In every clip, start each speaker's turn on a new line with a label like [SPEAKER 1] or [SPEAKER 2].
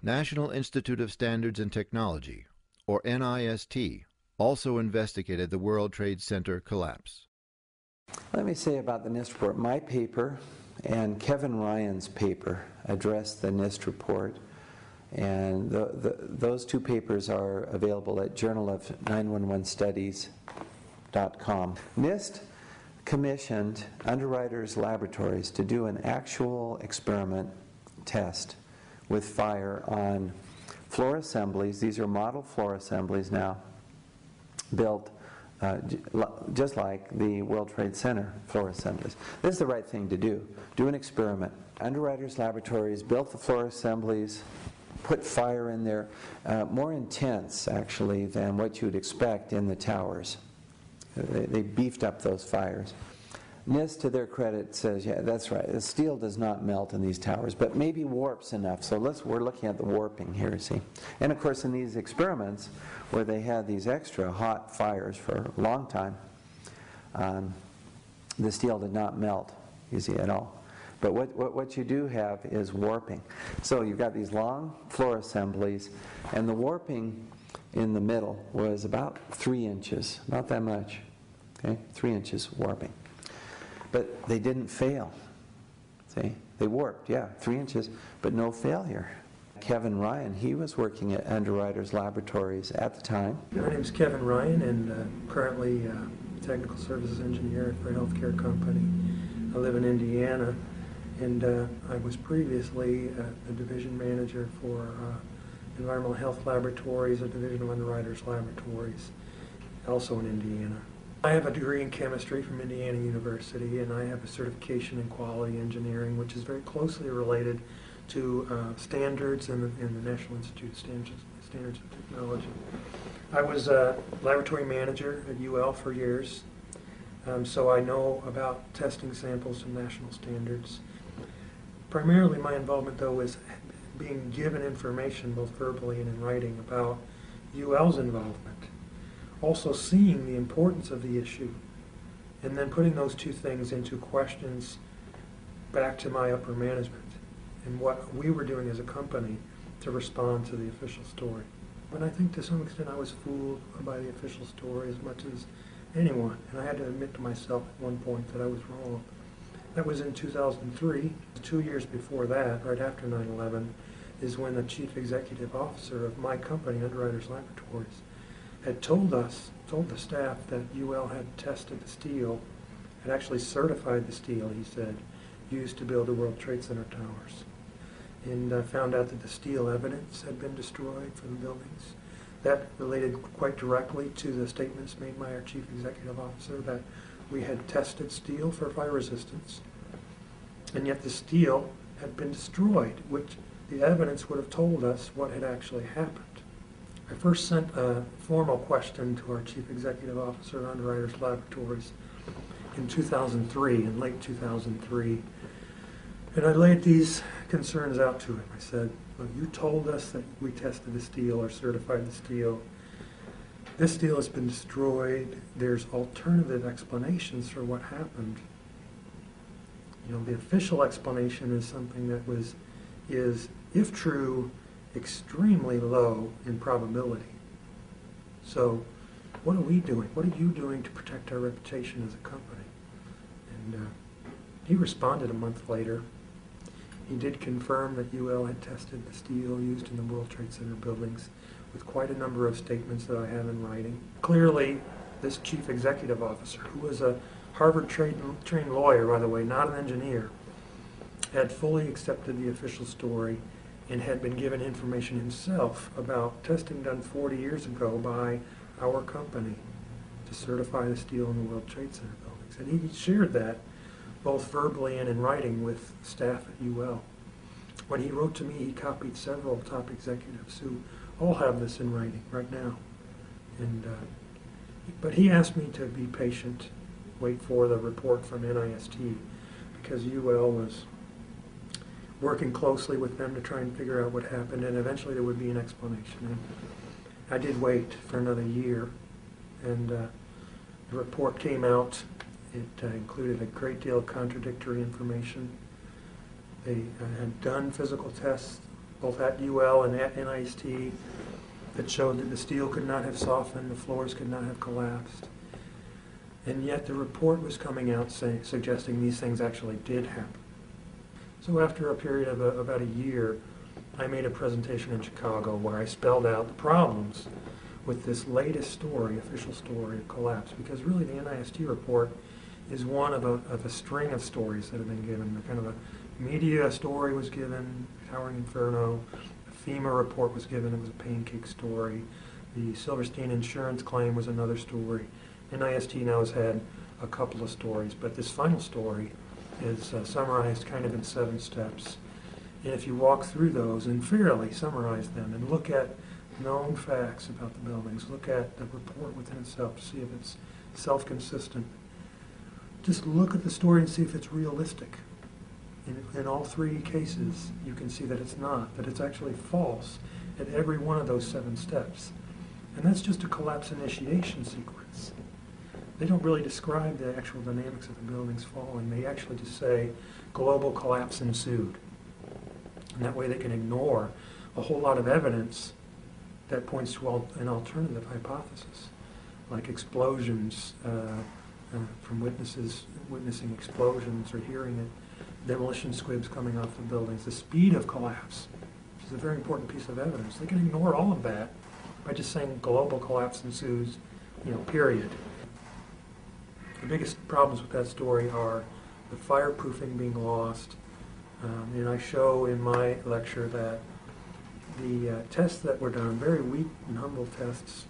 [SPEAKER 1] National Institute of Standards and Technology, or NIST, also investigated the World Trade Center collapse.
[SPEAKER 2] Let me say about the Nist report. My paper and Kevin Ryan's paper addressed the Nist report, and those two papers are available at journalof911studies.com. Nist commissioned Underwriters Laboratories to do an actual experiment test with fire on floor assemblies. These are model floor assemblies now, built just like the World Trade Center floor assemblies. This is the right thing to do. Do an experiment. Underwriters Laboratories built the floor assemblies, put fire in there, more intense actually than what you would expect in the towers. They beefed up those fires. Nist, to their credit, says, yeah, that's right. The steel does not melt in these towers, but maybe warps enough. So we're looking at the warping here, see. And of course, in these experiments, where they had these extra hot fires for a long time, the steel did not melt, you see, at all. But what you do have is warping. So you've got these long floor assemblies, and the warping in the middle was about 3 inches, not that much, okay? 3 inches warping. But they didn't fail. See? They warped, yeah, 3 inches, but no failure. Kevin Ryan, he was working at Underwriters Laboratories at the time.
[SPEAKER 3] My name is Kevin Ryan, and currently technical services engineer for a healthcare company. I live in Indiana, and I was previously a division manager for Environmental Health Laboratories, a division of Underwriters Laboratories, also in Indiana. I have a degree in chemistry from Indiana University, and I have a certification in quality engineering, which is very closely related to standards in the National Institute of Standards and Technology. I was a laboratory manager at UL for years, so I know about testing samples to national standards. Primarily my involvement, though, is being given information, both verbally and in writing, about UL's involvement. Also seeing the importance of the issue, and then putting those two things into questions back to my upper management and what we were doing as a company to respond to the official story. But I think to some extent I was fooled by the official story as much as anyone, and I had to admit to myself at one point that I was wrong. That was in 2003. 2 years before that, right after 9/11, is when the chief executive officer of my company, Underwriters Laboratories, had told the staff that UL had tested the steel, had actually certified the steel, he said, used to build the World Trade Center towers. And found out that the steel evidence had been destroyed from the buildings. That related quite directly to the statements made by our chief executive officer that we had tested steel for fire resistance, and yet the steel had been destroyed, which the evidence would have told us what had actually happened. I first sent a formal question to our chief executive officer at Underwriters Laboratories in 2003, in late 2003, and I laid these concerns out to him. I said, look, you told us that we tested the steel or certified the steel. This steel has been destroyed. There's alternative explanations for what happened. You know, the official explanation is something that is, if true, extremely low in probability. So what are we doing? What are you doing to protect our reputation as a company? And he responded a month later. He did confirm that UL had tested the steel used in the World Trade Center buildings with quite a number of statements that I have in writing. Clearly, this chief executive officer, who was a Harvard-trained lawyer, by the way, not an engineer, had fully accepted the official story and had been given information himself about testing done 40 years ago by our company to certify the steel in the World Trade Center buildings. And he shared that both verbally and in writing with staff at UL. When he wrote to me, he copied several top executives who all have this in writing right now. And but he asked me to be patient, wait for the report from NIST, because UL was working closely with them to try and figure out what happened, and eventually there would be an explanation. And I did wait for another year, and the report came out. It included a great deal of contradictory information. They had done physical tests both at UL and at Nist, that showed that the steel could not have softened, the floors could not have collapsed. And yet the report was coming out suggesting these things actually did happen. So after a period of about a year, I made a presentation in Chicago where I spelled out the problems with this latest story, official story of collapse, because really the Nist report is one of a string of stories that have been given. Kind of a media story was given, Towering Inferno, a FEMA report was given, it was a pancake story, the Silverstein insurance claim was another story. Nist now has had a couple of stories, but this final story is summarized kind of in 7 steps. And if you walk through those and fairly summarize them and look at known facts about the buildings, look at the report within itself to see if it's self-consistent, just look at the story and see if it's realistic. In all 3 cases, you can see that it's not, that it's actually false at every one of those 7 steps. And that's just a collapse initiation sequence. They don't really describe the actual dynamics of the buildings falling. They actually just say, global collapse ensued. And that way they can ignore a whole lot of evidence that points to an alternative hypothesis, like explosions from witnessing explosions or hearing it, demolition squibs coming off the buildings, the speed of collapse, which is a very important piece of evidence. They can ignore all of that by just saying global collapse ensues, period. The biggest problems with that story are the fireproofing being lost. And I show in my lecture that the tests that were done, very weak and humble tests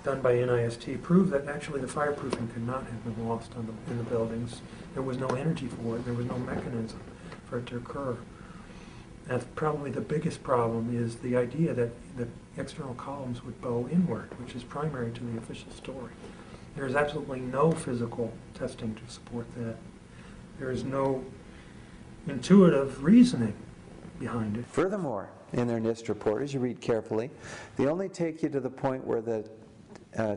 [SPEAKER 3] done by Nist, prove that actually the fireproofing could not have been lost in the buildings. There was no energy for it. There was no mechanism for it to occur. That's probably the biggest problem, is the idea that the external columns would bow inward, which is primary to the official story. There is absolutely no physical testing to support that. There is no intuitive reasoning behind it.
[SPEAKER 2] Furthermore, in their Nist report, as you read carefully, they only take you to the point where the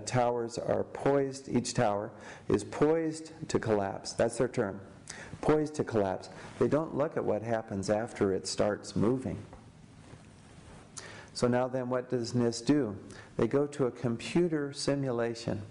[SPEAKER 2] towers are poised, each tower is poised to collapse. That's their term, poised to collapse. They don't look at what happens after it starts moving. So now then, what does Nist do? They go to a computer simulation,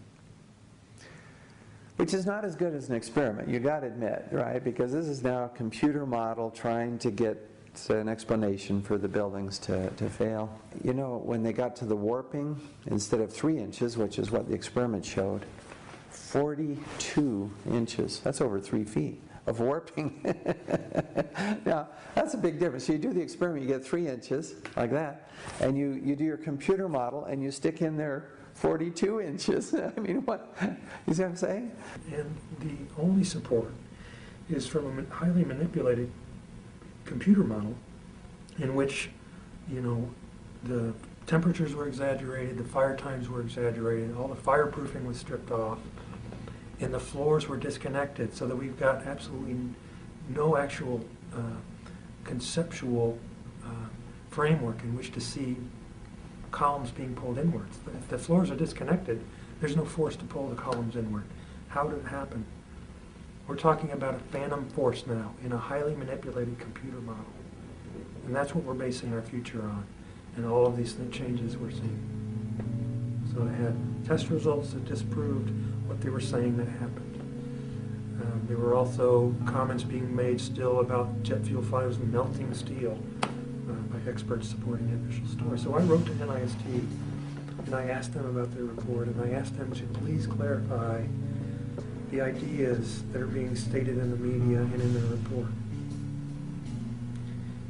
[SPEAKER 2] which is not as good as an experiment, you got to admit, right? Because this is now a computer model trying to get an explanation for the buildings to fail. When they got to the warping, instead of 3 inches, which is what the experiment showed, 42 inches, that's over 3 feet of warping. Now, that's a big difference. So you do the experiment, you get 3 inches, like that, and you do your computer model, and you stick in there 42 inches. I mean, what? You see what I'm saying?
[SPEAKER 3] And the only support is from a highly manipulated computer model in which, the temperatures were exaggerated, the fire times were exaggerated, all the fireproofing was stripped off, and the floors were disconnected, so that we've got absolutely no actual conceptual framework in which to see columns being pulled inwards. If the floors are disconnected, there's no force to pull the columns inward. How did it happen? We're talking about a phantom force now in a highly manipulated computer model. And that's what we're basing our future on, and all of these changes we're seeing. So they had test results that disproved what they were saying that happened. There were also comments being made still about jet fuel fires melting steel by experts supporting the official story. So I wrote to Nist and I asked them about their report, and I asked them to please clarify the ideas that are being stated in the media and in their report.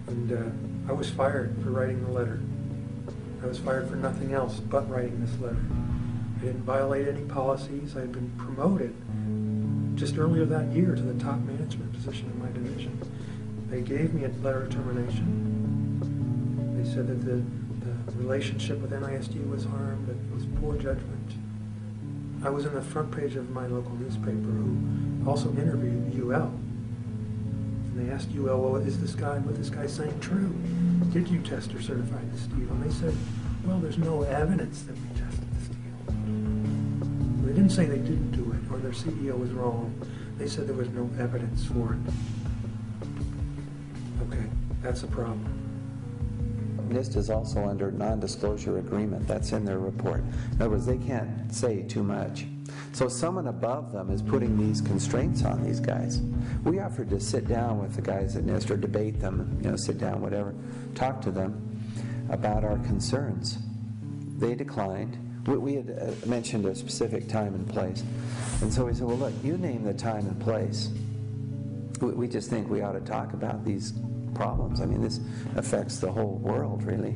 [SPEAKER 3] And I was fired for writing the letter. I was fired for nothing else but writing this letter. I didn't violate any policies. I had been promoted just earlier that year to the top management position in my division. They gave me a letter of termination. They said that the relationship with Nist was harmed, that it was poor judgment. I was in the front page of my local newspaper, who also interviewed UL. And they asked UL, well, is this guy saying true? Did you test or certify the steel? And they said, well, there's no evidence that we tested the steel. They didn't say they didn't do it or their CEO was wrong. They said there was no evidence for it. Okay, that's a problem.
[SPEAKER 2] Nist is also under non-disclosure agreement. That's in their report. In other words, they can't say too much. So someone above them is putting these constraints on these guys. We offered to sit down with the guys at Nist or debate them, sit down, whatever, talk to them about our concerns. They declined. We had mentioned a specific time and place. And so we said, well, look, you name the time and place. We just think we ought to talk about these problems. I mean, this affects the whole world, really.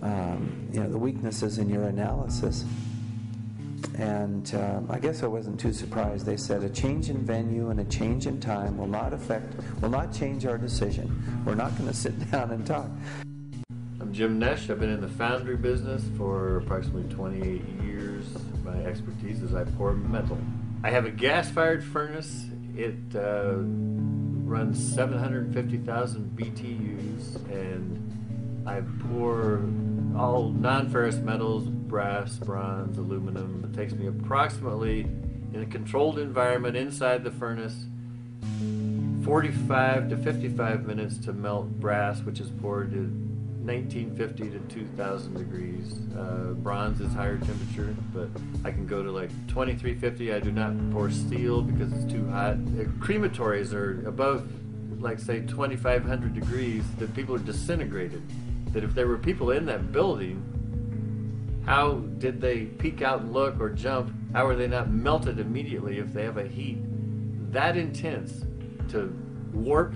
[SPEAKER 2] The weaknesses in your analysis. And I guess I wasn't too surprised. They said a change in venue and a change in time will not change our decision. We're not going to sit down and talk.
[SPEAKER 4] I'm Jim Nesh. I've been in the foundry business for approximately 28 years. My expertise is I pour metal. I have a gas-fired furnace. It runs 750,000 BTUs, and I pour all non-ferrous metals, brass, bronze, aluminum. It takes me approximately, in a controlled environment inside the furnace, 45 to 55 minutes to melt brass, which is poured at 1950 to 2000 degrees. Bronze is higher temperature, but I can go to like 2350. I do not pour steel because it's too hot. Crematories are above, like, say, 2500 degrees, that people are disintegrated. That if there were people in that building, how did they peek out and look or jump? How are they not melted immediately if they have a heat that intense to warp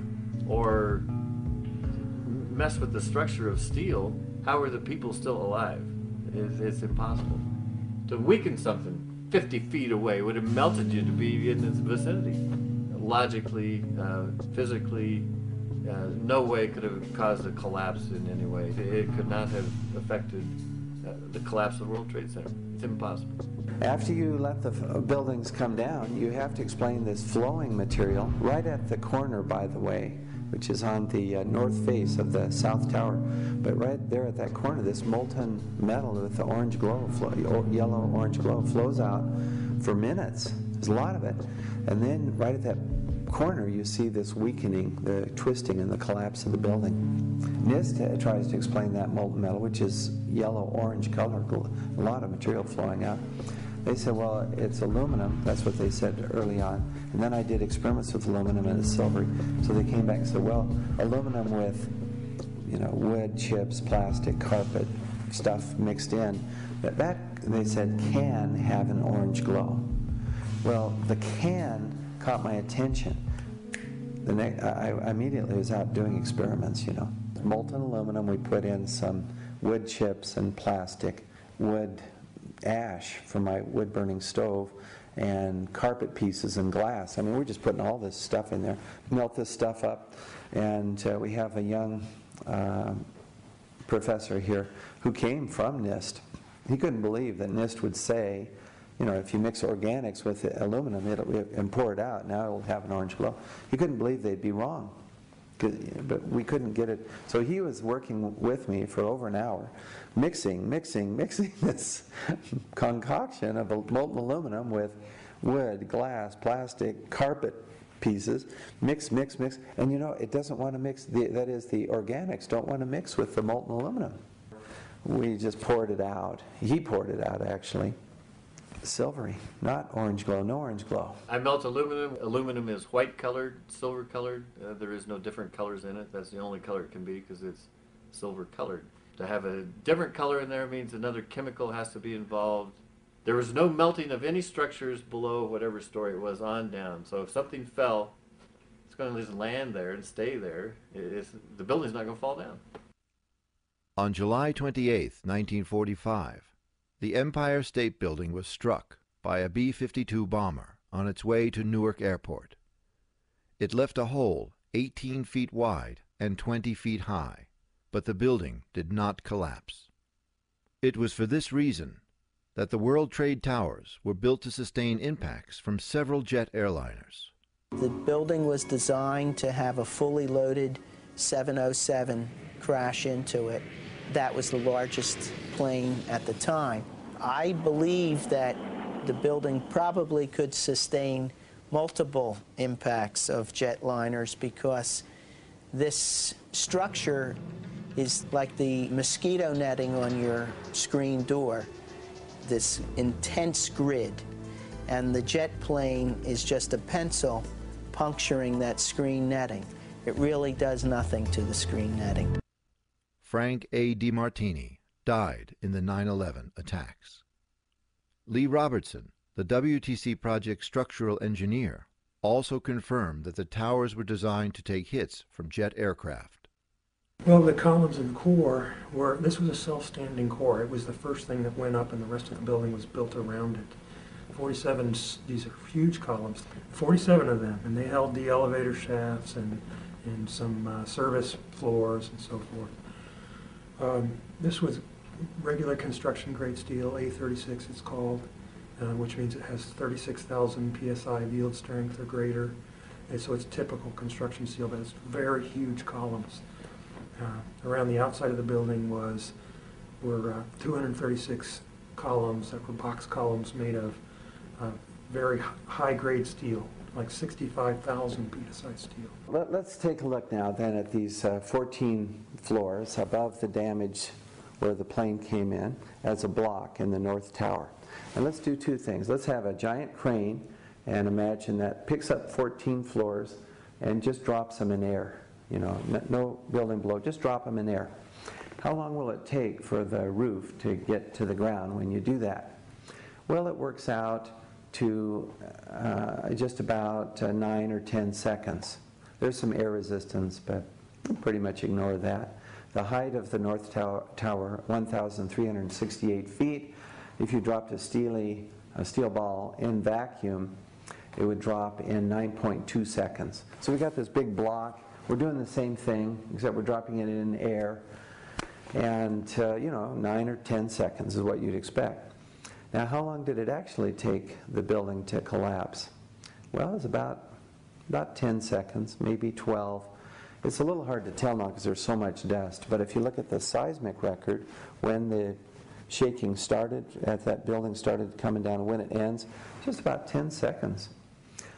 [SPEAKER 4] or mess with the structure of steel? How are the people still alive? It's impossible. To weaken something 50 feet away would have melted you to be in its vicinity. Logically, physically, no way could have caused a collapse in any way. It could not have affected the collapse of the World Trade Center. It's impossible.
[SPEAKER 2] After you let the buildings come down, you have to explain this flowing material right at the corner, by the way, which is on the north face of the South Tower. But right there at that corner, this molten metal with the orange glow, yellow-orange glow, flows out for minutes. There's a lot of it. And then right at that corner, you see this weakening, the twisting and the collapse of the building. Nist tries to explain that molten metal, which is yellow-orange color, a lot of material flowing out. They said, well, it's aluminum. That's what they said early on. And then I did experiments with aluminum and it's silvery. So they came back and said, well, aluminum with, wood, chips, plastic, carpet, stuff mixed in, that they said can have an orange glow. Well, the can caught my attention. I immediately was out doing experiments, Molten aluminum, we put in some wood chips and plastic, wood ash from my wood-burning stove, and carpet pieces and glass. I mean, we're just putting all this stuff in there. Melt this stuff up, and we have a young professor here who came from Nist. He couldn't believe that Nist would say, if you mix organics with aluminum and pour it out, now it'll have an orange glow. He couldn't believe they'd be wrong, but we couldn't get it. So he was working with me for over an hour, mixing this concoction of molten aluminum with wood, glass, plastic, carpet pieces, mix, and it doesn't want to mix, that is, the organics don't want to mix with the molten aluminum. We just poured it out. He poured it out, actually. Silvery, not orange glow, no orange glow.
[SPEAKER 4] I melt aluminum. Aluminum is white colored, silver colored. There is no different colors in it. That's the only color it can be because it's silver colored. To have a different color in there means another chemical has to be involved. There was no melting of any structures below whatever story it was on down. So if something fell, it's going to just land there and stay there. The building's not going to fall down.
[SPEAKER 1] On July 28, 1945, the Empire State Building was struck by a B-52 bomber on its way to Newark Airport. It left a hole 18 feet wide and 20 feet high, but the building did not collapse. It was for this reason that the World Trade Towers were built to sustain impacts from several jet airliners.
[SPEAKER 5] The building was designed to have a fully loaded 707 crash into it. That was the largest plane at the time. I believe that the building probably could sustain multiple impacts of jetliners because this structure is like the mosquito netting on your screen door, this intense grid. And the jet plane is just a pencil puncturing that screen netting. It really does nothing to the screen netting.
[SPEAKER 1] Frank A. DiMartini died in the 9/11 attacks. Lee Robertson, the WTC project structural engineer, also confirmed that the towers were designed to take hits from jet aircraft.
[SPEAKER 3] Well, the columns and core this was a self-standing core. It was the first thing that went up and the rest of the building was built around it. 47, these are huge columns, 47 of them, and they held the elevator shafts and some service floors and so forth. This was regular construction grade steel, A36 it's called, which means it has 36,000 psi of yield strength or greater. And so it's typical construction steel, but it's very huge columns. Around the outside of the building were 236 columns that were box columns made of very high-grade steel, like 65,000 psi steel.
[SPEAKER 2] Let's take a look now then at these 14 floors above the damage where the plane came in as a block in the North Tower. And let's do two things. Let's have a giant crane and imagine that picks up 14 floors and just drops them in air. You know, no building below, just drop them in air. How long will it take for the roof to get to the ground when you do that? Well, it works out to just about 9 or 10 seconds. There's some air resistance, but pretty much ignore that. The height of the North Tower, 1,368 feet. If you dropped a steel ball in vacuum, it would drop in 9.2 seconds. So we got this big block. We're doing the same thing, except we're dropping it in air. And, 9 or 10 seconds is what you'd expect. Now, how long did it actually take the building to collapse? Well, it's about 10 seconds, maybe 12. It's a little hard to tell now because there's so much dust, but if you look at the seismic record, when the shaking started, as that building started coming down, when it ends, just about 10 seconds.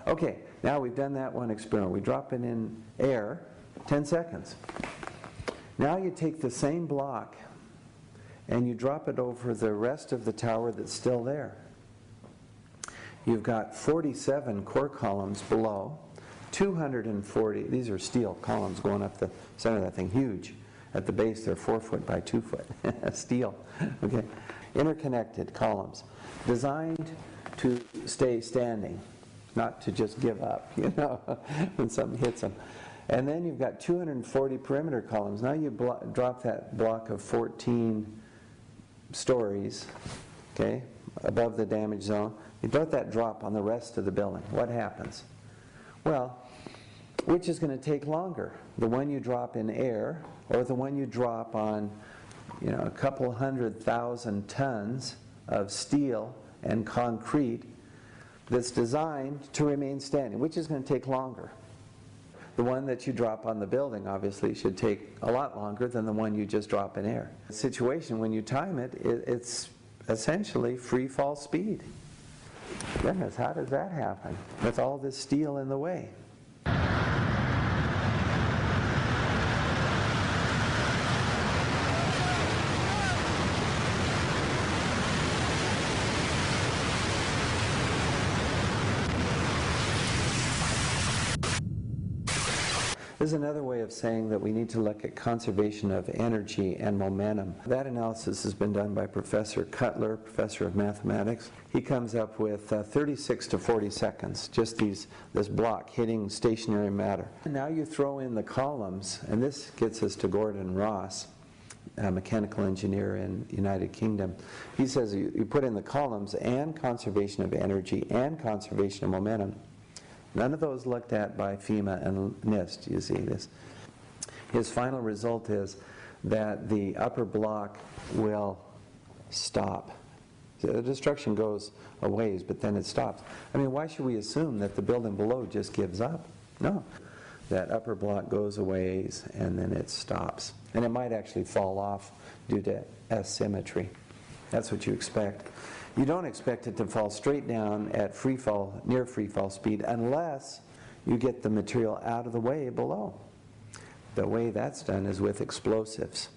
[SPEAKER 2] Okay, now we've done that one experiment. We drop it in air, 10 seconds. Now you take the same block and you drop it over the rest of the tower that's still there. You've got 47 core columns below, 240, these are steel columns going up the center of that thing, huge. At the base they're 4 foot by 2 foot, steel, okay. Interconnected columns, designed to stay standing, not to just give up, when something hits them. And then you've got 240 perimeter columns. Now you drop that block of 14 stories, okay, above the damage zone. You don't that drop on the rest of the building. What happens? Well, which is going to take longer? The one you drop in air or the one you drop on, a couple 100,000 tons of steel and concrete that's designed to remain standing? Which is going to take longer? The one that you drop on the building obviously should take a lot longer than the one you just drop in air. The situation, when you time it, it's essentially free fall speed. Goodness, how does that happen with all this steel in the way? This is another way of saying that we need to look at conservation of energy and momentum. That analysis has been done by Professor Cutler, professor of mathematics. He comes up with 36 to 40 seconds, just this block hitting stationary matter. And now you throw in the columns, and this gets us to Gordon Ross, a mechanical engineer in the United Kingdom. He says you put in the columns and conservation of energy and conservation of momentum. None of those looked at by FEMA and Nist, you see this. His final result is that the upper block will stop. The destruction goes a ways, but then it stops. I mean, why should we assume that the building below just gives up? No. That upper block goes a ways and then it stops. And it might actually fall off due to asymmetry. That's what you expect. You don't expect it to fall straight down at free fall, near free fall speed, unless you get the material out of the way below. The way that's done is with explosives.